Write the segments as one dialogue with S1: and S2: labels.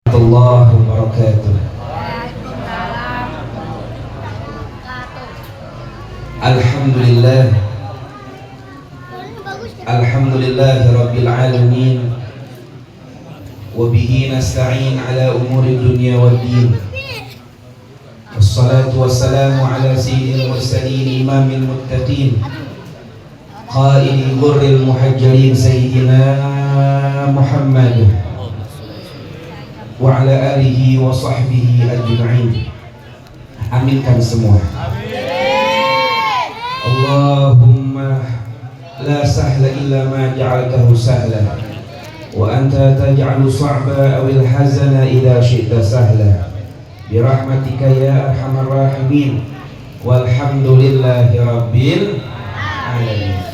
S1: Warahmatullahi wabarakatuh. Alhamdulillah. Alhamdulillahi rabbil alamin. Wa bihi nasta'in ala umuri dunya waddin. Wassalatu wassalamu ala sayyidil mursalin imamil muttaqin qailil ghurril muhajjalin sayyidina Muhammad wa ala alihi wa sahbihi ajma'in. Aminkan semua. Allahumma la sahla illa ma ja'altahu sahla wa anta taj'alu sa'ba awil hazana idha syi'ta sahla bi rahmatika ya arhamar rahimin walhamdulillahi rabbil alamin.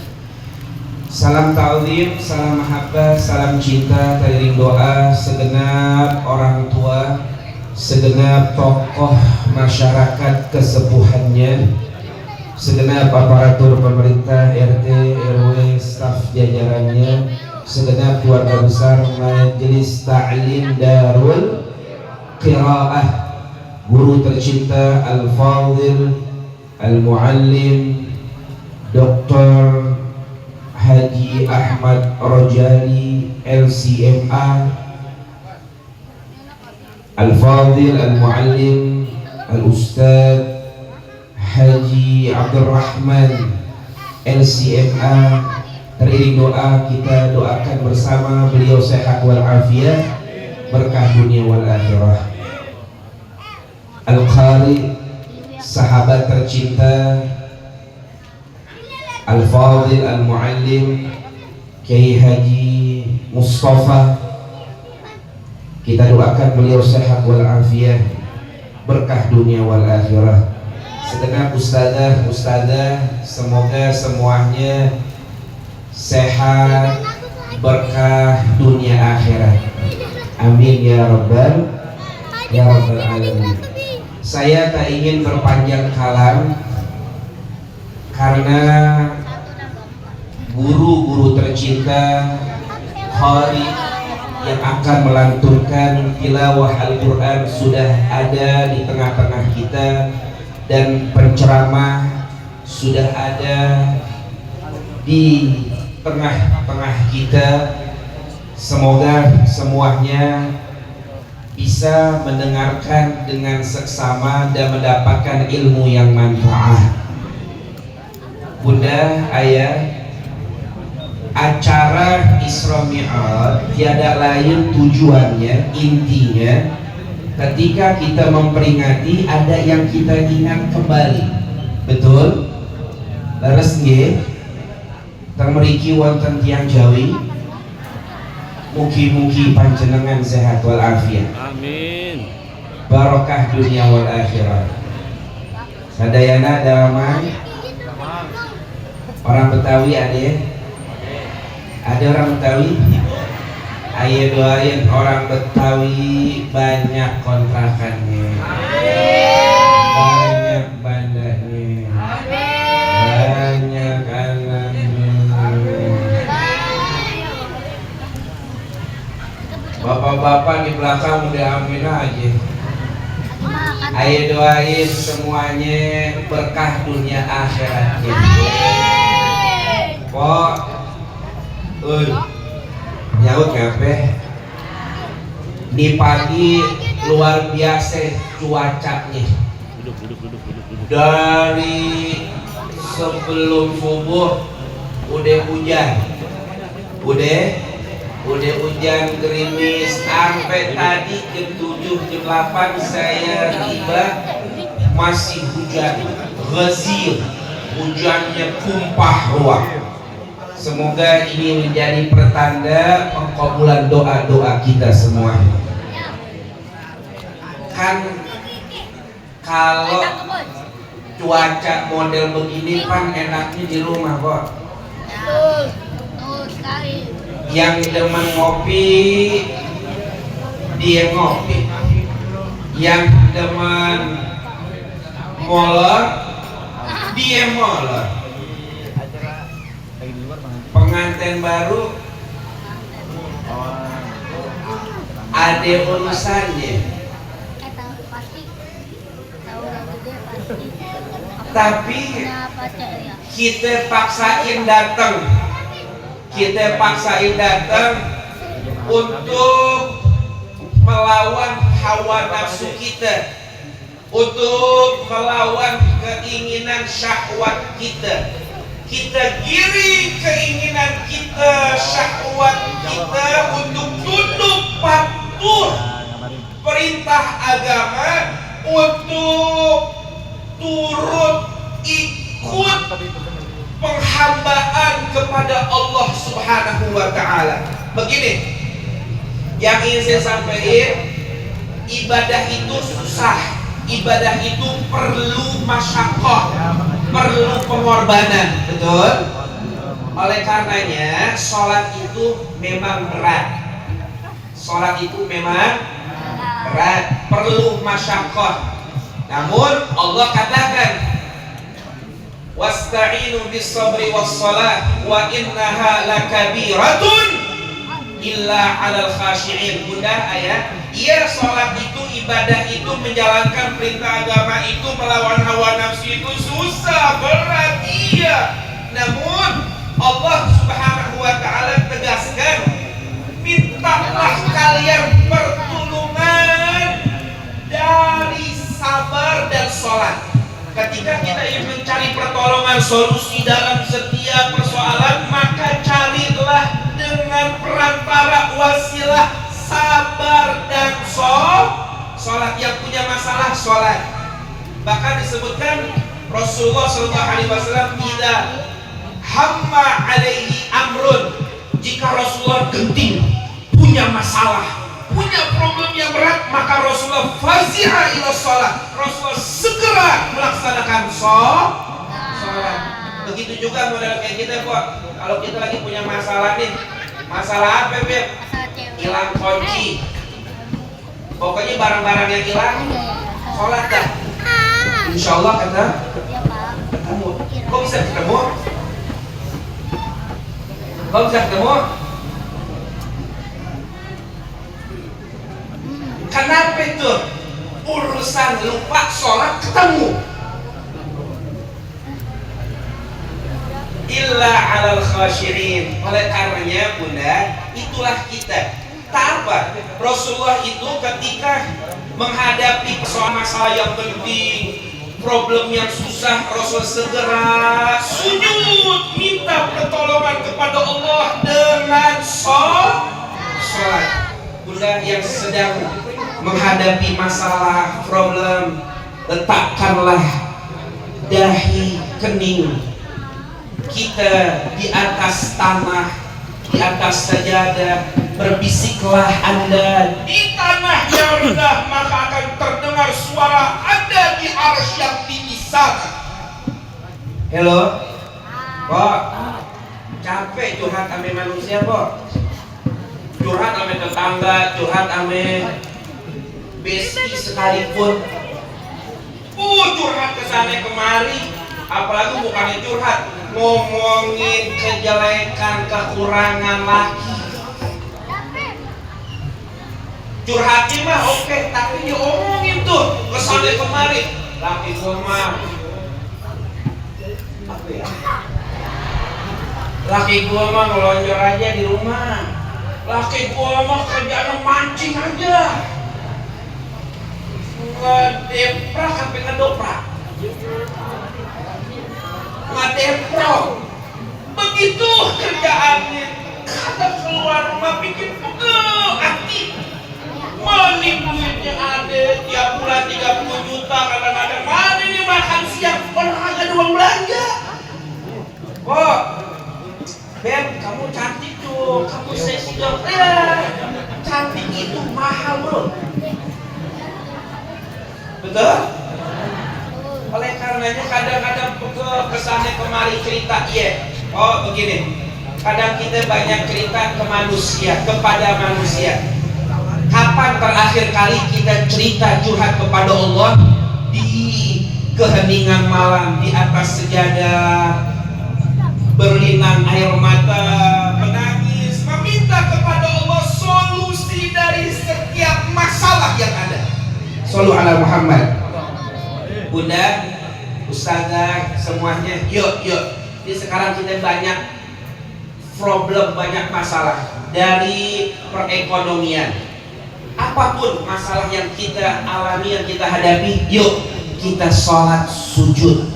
S1: Salam ta'zim, salam mahabbah, salam cinta, teriring doa segenap orang tua, segenap tokoh masyarakat kesepuhannya, segenap aparatur pemerintah, RT, RW, staf jajarannya, segenap keluarga besar Majelis Ta'lim Darul Qiraah, guru tercinta Al-Fadhil Al-Muallim Dr. Haji Ahmad Rojali LCMA Al-Fadhil Al-Muallim Al-Ustadz Haji Abdurrahman LCMA. Teriring doa kita doakan bersama beliau sehat walafiat, berkah dunia wal akhirah. Al-Qari, sahabat tercinta Al-Fadhil Al-Muallim Kiai Haji Mustafa, kita doakan beliau sehat walafiat, berkah dunia wal akhirah. Segenap ustadzah, semoga semuanya sehat, berkah dunia akhirat. Amin ya rabbal alamin. Saya tak ingin berpanjang kalam karena guru-guru tercinta Qari yang akan melanturkan tilawah Al-Quran sudah ada di tengah-tengah kita, dan penceramah sudah ada di tengah-tengah kita. Semoga semuanya bisa mendengarkan dengan seksama dan mendapatkan ilmu yang manfaat. Bunda, ayah, acara Isra Mi'raj tiada lain tujuannya, intinya ketika kita memperingati ada yang kita ingat kembali. Betul? Leres nggih? Teng mriki wonten tiyang Jawi. Mugi-mugi panjenengan sehat walafiat. Amin. Barokah dunia wal akhirah. Sadayana dalaman. Orang Betawi ada ya? Ada orang Betawi? Ayo doain orang Betawi banyak kontrakannya, banyak bandanya, banyak anaknya. Bapak-bapak di belakang udah amin aja. Ayo doain semuanya berkah dunia akhiratnya. Pok, nyaut ngapain? Ini pagi luar biasa cuacanya. Dari sebelum subuh udah hujan, udah hujan gerimis sampai tadi jam 7 jam 8 saya tiba masih hujan, ghazir, hujannya tumpah ruah. Semoga ini menjadi pertanda pengkabulan doa-doa kita semua. Kan kalau cuaca model begini kan enaknya di rumah kok. Yang demen ngopi dia ngopi, yang demen molor dia molor. pengantin baru ada urusannya. Tapi kita paksain datang, untuk melawan hawa nafsu kita, untuk melawan keinginan syahwat kita. Kita giring keinginan kita, syahwat kita untuk tunduk patuh perintah agama, untuk turut ikut penghambaan kepada Allah Subhanahu wa ta'ala. Begini yang ingin saya sampaikan, ibadah itu susah, ibadah itu perlu masyaqqah, perlu pengorbanan, betul? Oleh karenanya sholat itu memang berat, sholat itu memang berat, perlu masyaqqah. Namun Allah katakan, wasta'inu bis sabri was salat wa innaha lakabiratun illa 'alal khashi'in. Mudah ayat. Iya, sholat itu, ibadah itu, menjalankan perintah agama itu, melawan hawa nafsu itu susah, berat, iya. Namun Allah Subhanahu wa ta'ala tegaskan, mintalah kalian pertolongan dari sabar dan sholat. Ketika kita ingin mencari pertolongan, solusi dalam setiap persoalan, maka carilah dengan perantara wasilah sabar dan sholat. Yang punya masalah sholat. Bahkan disebutkan Rasulullah SAW, tidak hamma alaihi amrun, jika Rasulullah genting, punya masalah, punya problem yang berat, maka Rasulullah fazi'a ila sholat, Rasulullah segera melaksanakan sholat. Begitu juga model kayak kita kok. Kalau kita lagi punya masalah nih, masalah apa Beb? Hilang kunci, pokoknya barang-barang yang hilang, sholat dah, insya Allah kata ketemu. Kok bisa ketemu? Kenapa itu? Urusan lupa sholat ketemu. Illa 'alal khashirin. Oleh karenanya Bunda, itulah kita. Tak apa, Rasulullah itu ketika menghadapi masalah yang penting, problem yang susah, Rasul segera sujud, minta pertolongan kepada Allah dengan sholat. Bunda yang sedang menghadapi masalah, problem, letakkanlah dahi kening kita di atas tanah, di atas sajadah, berbisiklah Anda di tanah yang rendah, maka akan terdengar suara Anda di arsy yang tinggi sana. Halo, Pak, capek curhat sama manusia, Pak. Curhat sama tetangga, curhat sama besti sekalipun. Curhat kesana kemari, apalagi bukannya curhat, ngomongin kejelekan, kekurangan laki. Curhatin mah oke, tapi diomongin tuh kesana kemari. Laki gua mah apa ya? Laki gua mah ngelonjor aja di rumah. Laki gua mah kerjanya mancing aja. Ngedeprak sampai ngedoprak. Ngadeprak. Begitu kerjaannya. Kata keluar rumah bikin pegel hati. Mana duitnya ada, tiap bulan 30 juta, kadang-kadang mana nih makan siang, olahraga ada uang belanja. Kok, Beb, kamu cantik tuh, kamu seksi dong. Cantik itu mahal bro. Betul? Oleh karenanya kadang-kadang kesana kemari cerita, oh begini, kadang kita banyak cerita ke manusia, kepada manusia. Kapan terakhir kali kita cerita curhat kepada Allah? Di keheningan malam, di atas sejadah, berlinang air mata, menangis, meminta kepada Allah solusi dari setiap masalah yang ada. Shallu ala Muhammad. Bunda, ustazah, semuanya, yuk. Jadi sekarang kita banyak problem, banyak masalah dari perekonomian. Apapun masalah yang kita alami, yang kita hadapi, yuk kita sholat sujud,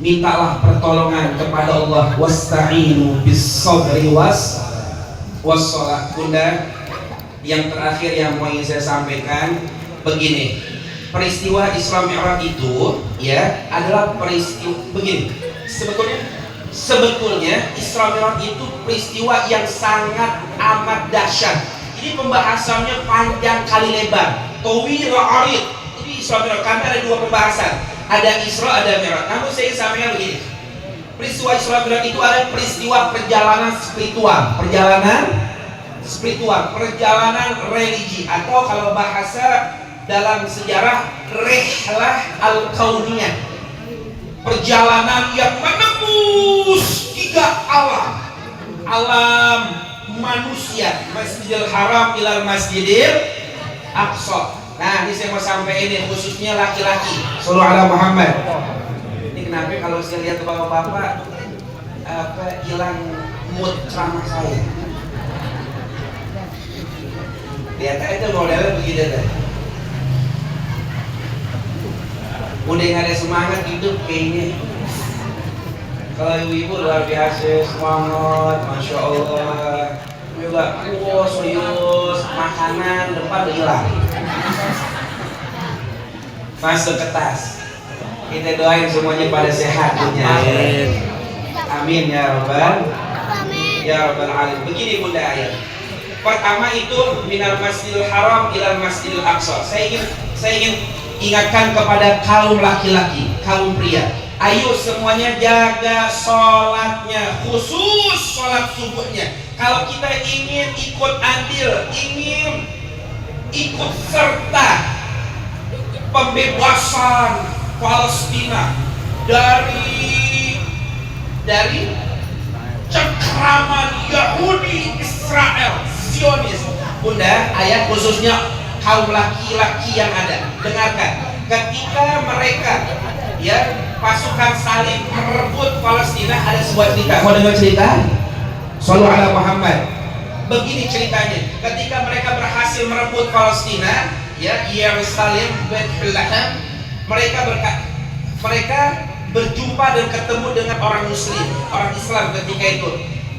S1: mintalah pertolongan kepada Allah. Wasta'inu bis sabri was-sholat. Bunda, yang terakhir yang mau ingin saya sampaikan begini, peristiwa Isra Mi'raj itu ya adalah peristiwa begini. Sebetulnya Isra Mi'raj itu peristiwa yang sangat amat dahsyat. Ini pembahasannya panjang kali lebar, tawil wa arid. Ini Isra Mi'raj, kami ada dua pembahasan, ada Isra, ada Mi'raj. Namun saya ingin sampaikan begini, peristiwa Isra Mi'raj itu ada peristiwa perjalanan spiritual, perjalanan religi, atau kalau bahasa dalam sejarah rihlah al-kauniyah, perjalanan yang menembus tiga alam manusia, Masjidil Haram ilal Masjidil Aqsa. Nah, ini saya mau sampai ini khususnya laki-laki. Shallu ala Muhammad. Ini kenapa kalau saya lihat bapak-bapak hilang mood ceramah saya. Lihat aja modelnya begitu deh. Udah nggak ada semangat hidup kayaknya. Kalau ibu-ibu luar biasa semangat, masya Allah. Juga serius, makanan depan hilang. Masuk ke tas. Kita doain semuanya pada sehat dunia. Amin. Amin ya Rabbal. Ya Rabbal alamin. Begini Bunda ayat. Pertama itu minal Masjidil Haram ilal Masjidil Aqsa. Saya ingin ingatkan kepada kaum laki-laki, kaum pria. Ayo semuanya jaga sholatnya, khusus sholat subuhnya. Kalau kita ingin ikut andil, ingin ikut serta pembebasan Palestina dari cengkraman Yahudi Israel Zionis. Bunda, ayat khususnya kaum laki-laki yang ada, dengarkan. Ketika mereka pasukan salib merebut Palestina, ada sebuah cerita. Mau dengar cerita? Shallu ala Muhammad. Begini ceritanya, ketika mereka berhasil merebut Palestina, Yerusalem, Bethlehem, mereka berjumpa dan ketemu dengan orang Muslim, orang Islam ketika itu.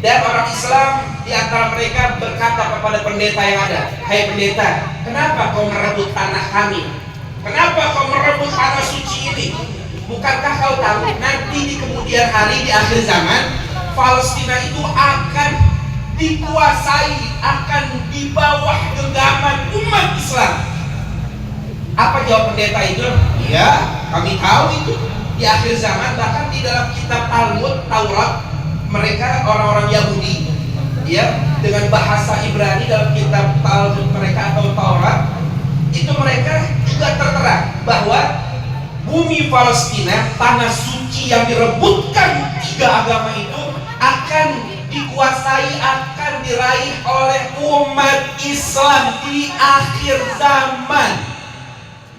S1: Dan orang Islam di antara mereka berkata kepada pendeta yang ada, "Hai pendeta, kenapa kau merebut tanah kami? Kenapa kau merebut tanah suci ini? Bukankah kau tahu nanti di kemudian hari, di akhir zaman, Palestina itu akan dikuasai, akan di bawah genggaman umat Islam?" Apa jawab pendeta itu? "Ya, kami tahu itu. Di akhir zaman, bahkan di dalam kitab Talmud, Taurat, mereka orang-orang Yahudi, dengan bahasa Ibrani dalam kitab Talmud mereka atau Taurat, itu mereka juga tertera bahwa bumi Palestina, tanah suci yang direbutkan tiga agama itu, akan dikuasai, akan diraih oleh umat Islam di akhir zaman.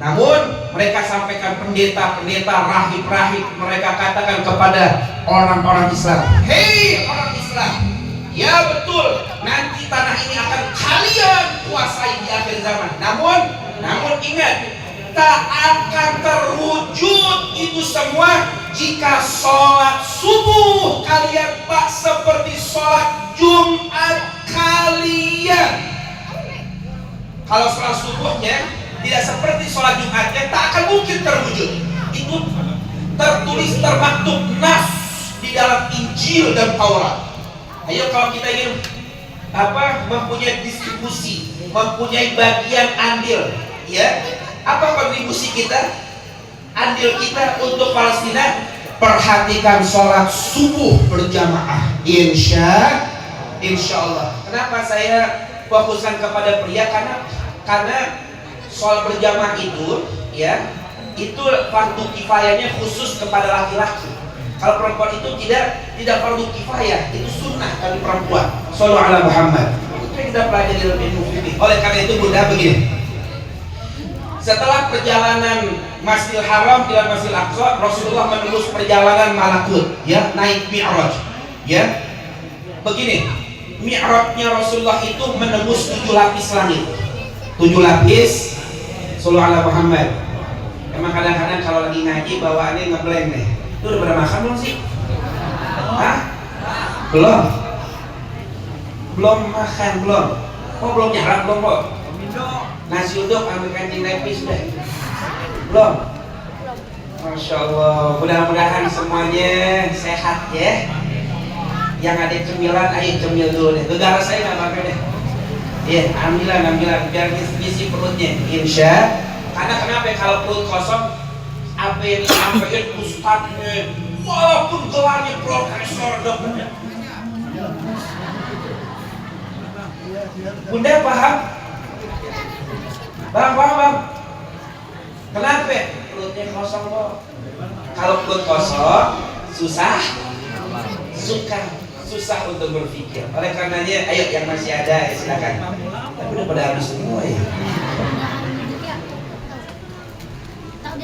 S1: Namun mereka sampaikan, pendeta-pendeta, rahib-rahib, mereka katakan kepada orang-orang Islam, "Hei orang Islam, ya betul, nanti tanah ini akan kalian kuasai di akhir zaman. Namun ingat, tak akan terwujud itu semua jika sholat subuh kalian tak seperti sholat Jumat kalian. Kalau sholat subuhnya tidak seperti sholat Jumatnya, tak akan mungkin terwujud." Itu tertulis, termaktub nas di dalam Injil dan Taurat. Ayo kalau kita ingin mempunyai distribusi, mempunyai bagian andil, apa kontribusi kita, andil kita untuk Palestina? Perhatikan sholat subuh berjamaah, insya Allah. Kenapa saya fokuskan kepada pria? Karena sholat berjamaah itu itu fardu kifayahnya khusus kepada laki-laki. Kalau perempuan itu tidak fardu kifayah, itu sunnah bagi perempuan. Shallu ala Muhammad. kita pelajari dalam ilmu fikih. Oleh karena itu Bunda begini, setelah perjalanan Masjidil Haram ke Masjidil Aqsa, Rasulullah menembus perjalanan malakut, ya, naik Mi'raj, ya. Begini, Mi'rajnya Rasulullah itu menembus 7 lapis langit. 7 lapis. Sallallahu ala Muhammad. Emang kadang-kadang kalau lagi ngaji bawaannya ngeblank nih. Itu udah pada makan belum sih? Hah? Belum. Belum makan belum. Oh belum nyarap belum kok. Nasi uduk ambil kancing Nabi sudah. Belum. Masya Allah. Mudah-mudahan semuanya sehat ya. Yang ada cemilan, ayo cemil dulu deh. Gegara saya nggak pakai deh. Ya, ambilan biar isi perutnya. Insya. Karena kenapa? Kalau perut kosong, apa yang disampaikan ustadznya, walaupun gelarnya profesor, dokter. Bunda paham? Bang. Kenapa? Perutnya kosong kok. Kalau perut kosong, susah untuk berpikir. Oleh karenanya, ayo yang masih ada, silakan. Tapi udah pada habis semua ya.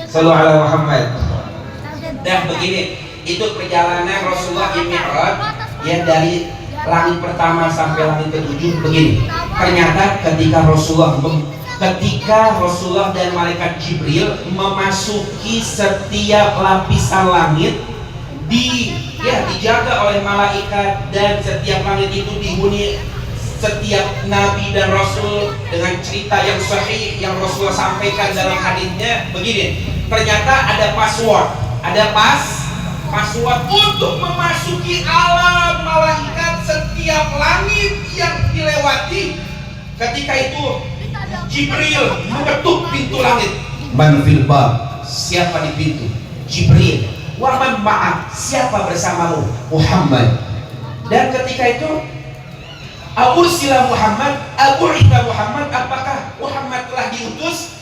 S1: Sallallahu ala Muhammad. Dan begini, itu perjalanan Rasulullah di Mi'raj, ya, dari langit pertama sampai langit ke-7 begini. Ternyata ketika Rasulullah dan malaikat Jibril memasuki setiap lapisan langit, dijaga oleh malaikat, dan setiap langit itu dihuni setiap nabi dan rasul dengan cerita yang sahih yang Rasulullah sampaikan dalam hadisnya. Begini, ternyata ada password untuk memasuki alam malaikat setiap langit yang dilewati. Ketika itu Jibril mengetuk pintu langit. Man fil bab, siapa di pintu? Jibril. Wa man ma'ak, siapa bersamamu? Muhammad. Dan ketika itu Abursila Muhammad, Abu'ita Muhammad, apakah Muhammad telah diutus?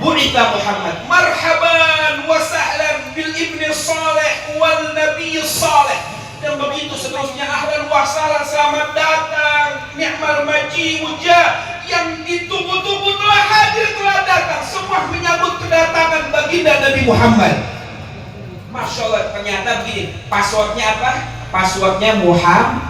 S1: Bu'ita Muhammad, marhaban wa sahlan bil ibni salih wal nabiy salih. Dan begitu seterusnya, ahlan wa sahlan, selamat datang, ni'mal maji'u ja, yang ditunggu-tunggu telah hadir, telah datang. Semua menyambut kedatangan baginda Nabi Muhammad. Masya Allah. Ternyata begini, passwordnya apa? Passwordnya Muhammad.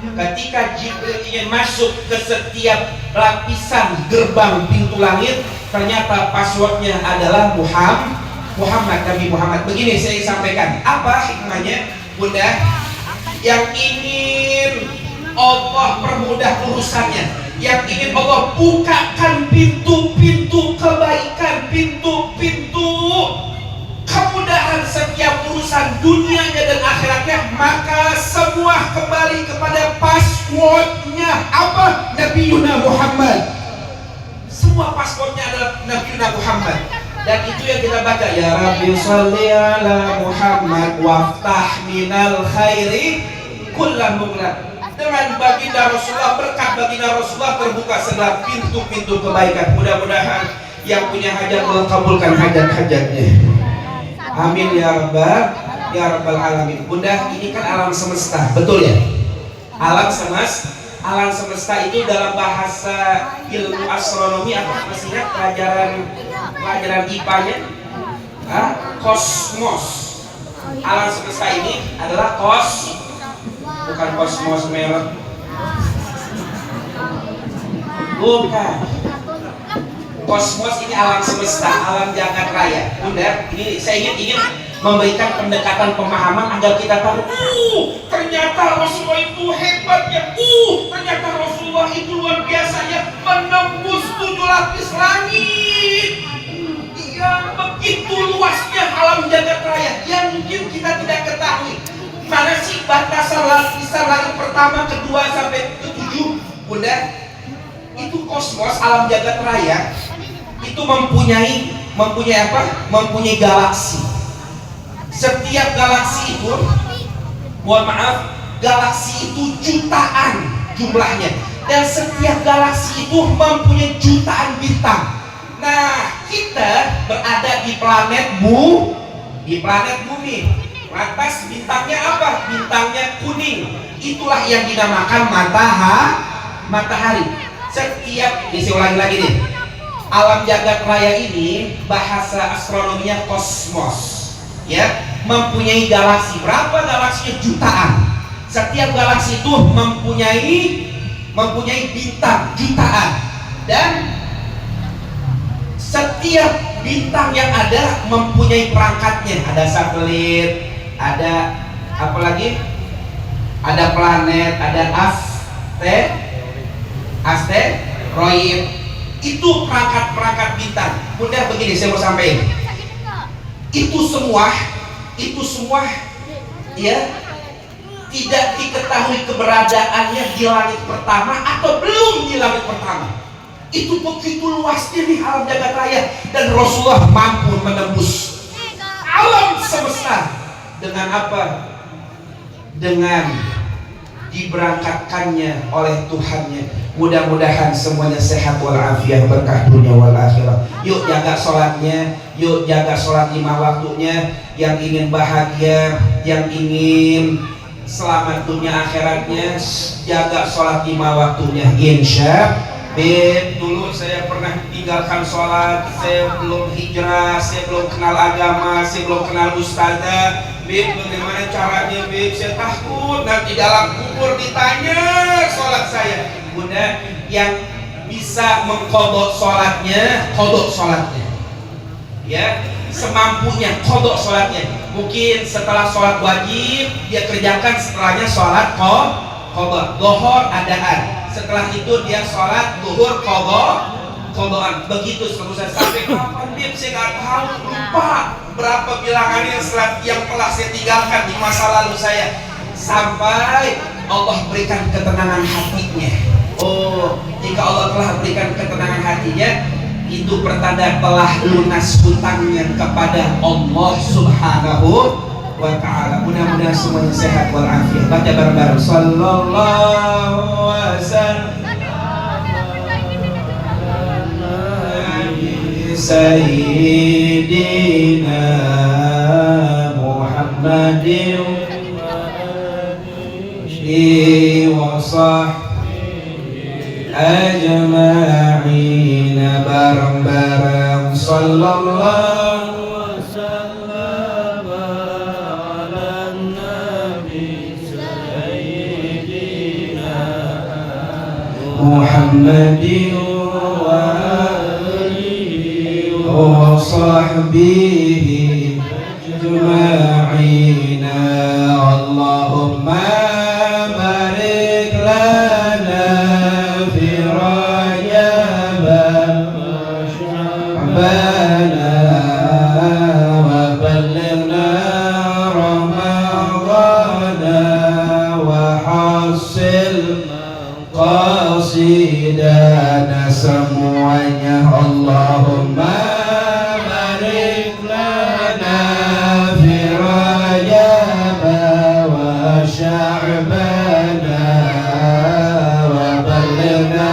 S1: Ketika Jibril ingin masuk ke setiap lapisan gerbang pintu langit, ternyata passwordnya adalah Muhammad, Nabi Muhammad. Begini saya sampaikan, apa hikmahnya Bunda? Yang ingin Allah permudah urusannya, yang ingin Allah bukakan pintu-pintu kebaikan, pintu-pintu kemudahan setiap urusan dunianya dan akhiratnya, maka semua kembali kepada passwordnya apa? Nabiuna Muhammad. Semua passwordnya adalah Nabiuna Muhammad. Dan itu yang kita baca, ya Rabbi sholli ala Muhammad waftah minal khairi kullan mughlaq. Dengan baginda Rasulullah, berkat baginda Rasulullah terbuka segala pintu-pintu kebaikan. Mudah-mudahan yang punya hajat Allah kabulkan hajat-hajatnya. Amin ya rabbal alamin. Bunda, ini kan alam semesta, betul ya? Alam semesta itu dalam bahasa ilmu astronomi apa? Masih ingat pelajaran IPA-nya? Kosmos. Alam semesta ini adalah bukan kosmos merek. Bukan. Kosmos ini alam semesta, alam jagat raya. Bunda, ini saya ingin memberikan pendekatan pemahaman agar kita tahu, ternyata Rasulullah itu hebatnya, ternyata Rasulullah itu luar biasanya, menembus 7 lapis langit. Yang begitu luasnya alam jagat raya yang mungkin kita tidak ketahui. Mana sih batasan lapisan langit pertama, kedua sampai ke-7, Bunda? Itu kosmos, alam jagat raya itu mempunyai apa? Mempunyai galaksi. Setiap galaksi itu, mohon maaf, galaksi itu jutaan jumlahnya, dan setiap galaksi itu mempunyai jutaan bintang. Nah, kita berada di planet bumi. Lantas bintangnya apa? Bintangnya kuning. Itulah yang dinamakan matahari. Setiap, saya ulangi lagi nih, alam jagat raya ini bahasa astronominya kosmos, ya, mempunyai galaksi. Berapa galaksinya? Jutaan. Setiap galaksi itu mempunyai bintang jutaan, dan setiap bintang yang ada mempunyai perangkatnya. Ada satelit, ada apa lagi? Ada planet, ada asteroid. Itu perangkat bintang. Bunda begini, saya mau sampaikan. Itu semua ya tidak diketahui keberadaannya di langit pertama atau belum di langit pertama. Itu begitu luasnya di alam jagat raya, dan Rasulullah mampu menembus alam semesta dengan apa? Dengan diberangkatkannya oleh Tuhannya. Mudah-mudahan semuanya sehat walafiat, berkah dunia wal akhirah. Yuk jaga sholatnya, yuk jaga sholat 5 waktunya. Yang ingin bahagia, yang ingin selamat dunia akhiratnya, jaga sholat 5 waktunya. Insya dulu saya pernah tinggalkan sholat, saya belum hijrah, saya belum kenal agama, saya belum kenal ustazah. Bagaimana caranya, saya takut nanti dalam kubur ditanya sholat saya. Bunda, yang bisa mengkodok sholatnya, kodok sholatnya, ya, semampunya kodok sholatnya. Mungkin setelah sholat wajib dia kerjakan, setelahnya sholat kodok. Dohor adaan, setelah itu dia sholat duhur kodokan. Begitu seterusnya sampai kapan saya nggak tahu, lupa berapa bilangannya yang telah saya tinggalkan di masa lalu saya, sampai Allah berikan ketenangan hatinya. Oh, jika Allah telah berikan ketenangan hatinya, itu pertanda telah lunas hutangnya kepada Allah Subhanahu wa ta'ala. Mudah-mudahan semuanya sehat walafiat. Baca bareng-bareng sallallahu wasallam Sayyidina Muhammadin wa sahbihi ajma'in. Bareng-bareng sallallahu wasallam ala nabi sayyidina Muhammadin wa alihi wa sahbihi ajma'in. Allahumma barik lana fi Rajab wa ballighna Ramadhan wa hasil qasidana semuanya. Allahumma barik lana fi Rajab wa Sya'ban wa ballighna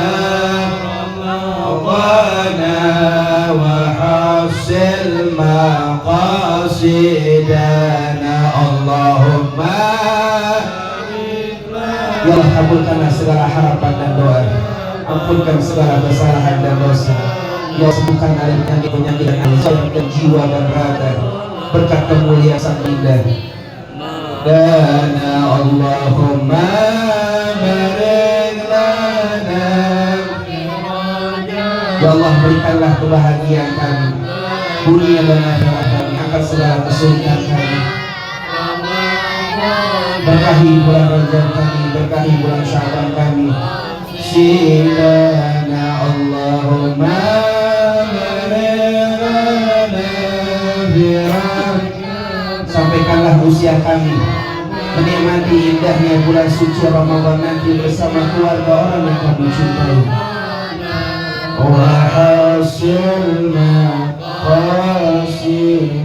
S1: Ramadhan wa hasil maqasidana. Allahumma ya Allah, kabulkanlah segala harapan dan doa, ampunkan segala kesalahan dan dosa. Ya sembuhkan dari penyakit dan jiwa dan raga, berkat kemuliaan sang indah. Dan Allahumma barik lana, ya Allah berikanlah kebahagiaan kami dunia dan akhirat kami, angkat segala kesulitan kami. Berkahi bulan Rajab kami, berkahi bulan Sya'ban kami. Sidana Allahumma barik lana fi Rajab. Sampaikanlah usia kami menikmati indahnya bulan suci Ramadan nanti bersama keluarga orang yang kami cintai. Wa hasil maqasidana.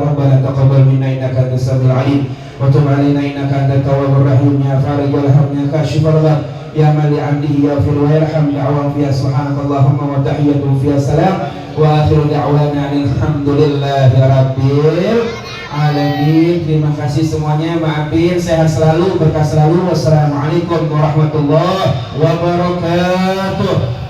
S1: Rabbana taqabbal minna innaka antas samiul alim wa tub alaina innaka antat tawwabur rahim. Ya farijal ham ya kashifal gham ya man li 'abdihi yaghfir wa yarham. Da'wa fiha subhanakallahumma wa tahiyyatu fiha salam wa akhiru da'wana alhamdulillahi rabbil alamin. Terima kasih semuanya, maafin, sehat selalu, berkah selalu. Wassalamualaikum warahmatullahi wabarakatuh.